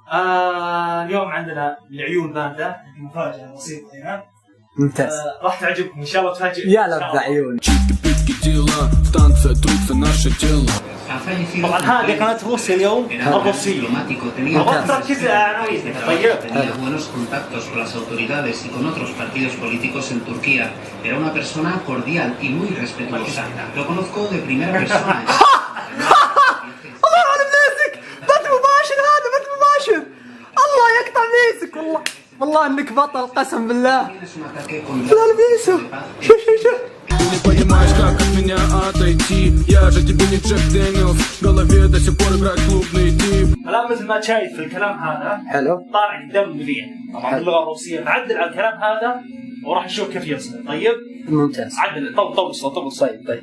اليوم عندنا العيون باردة، مفاجأة بسيطة هنا. ممتاز. راح تعجبكم إن شاء الله، تفاجئ. يا لب عيون. طبعا هذه قناة روسيا اليوم الروسية. أبغى تركز على عناوينها. طيب. buenos contactos con las autoridades y con otros partidos políticos en Turquía. Era una persona cordial y muy respetuosa. Lo conozco de primera persona. الله على بنيسك، بث مباشر هذا، بث مباشر. الله يقطع بنيسك والله. والله انك بطل قسم بالله. لا لبيسه. شو Ты не понимаешь, как от меня отойти. Я же тебе не Джек Дэниелс. В голове до сих пор играет клубный тип. الآن مثل ما شايف في الكلام هذا حلو. طالع قدام مذيع طبعا باللغة الروسية، نعدل على الكلام هذا وراح نشوف كيف يصل. طيب. ممتاز. عدل طول الصوت طول الصوت. طيب.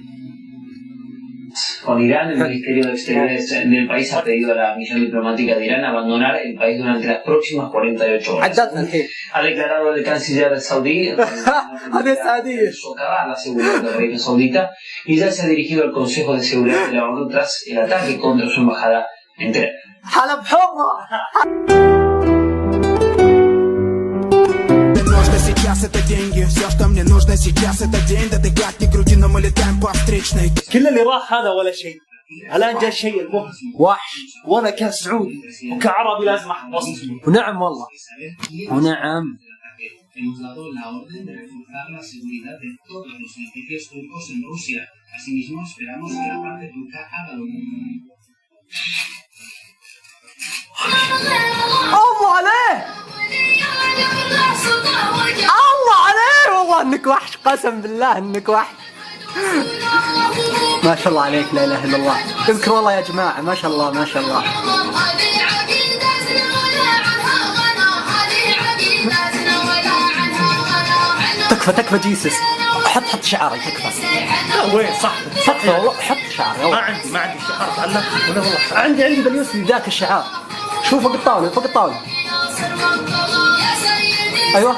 Con Irán, el Ministerio de Exteriores del país ha pedido a la misión diplomática de Irán abandonar el país durante las próximas 48 horas. عدتنا الحين. Ha declarado el canciller saudí هذه السعودية. socava la seguridad del reino saudita y ya se ha dirigido al Consejo de Seguridad de la ONU tras el ataque contra su embajada en Teherán. حلب حمرة. Сейчас это деньги, все, что мне нужно сейчас это день. Да ты как ни крути, но мы летаем по встречной. كل اللي راح هذا ولا شيء. الآن جاء الشيء المهم. وحش. وأنا كسعودي وكعربي لازم أحفظ. ونعم والله. ونعم. Hemos dado la orden de reforzar la seguridad de todos los edificios turcos en Rusia. Asimismo, esperamos que la parte turca haga lo mismo. الله عليه. الله عليه والله انك وحش، قسم بالله انك وحش. ما شاء الله عليك، لا اله الا الله. اذكر والله يا جماعه، ما شاء الله ما شاء الله. تكفى جيسس. حط شعاري تكفى. وين صح والله حط شعاري. ما عندي شعار تعلم ولا والله. عندي باليوسفي ذاك الشعار. شوف فوق الطاوله، فوق الطاوله. ايوه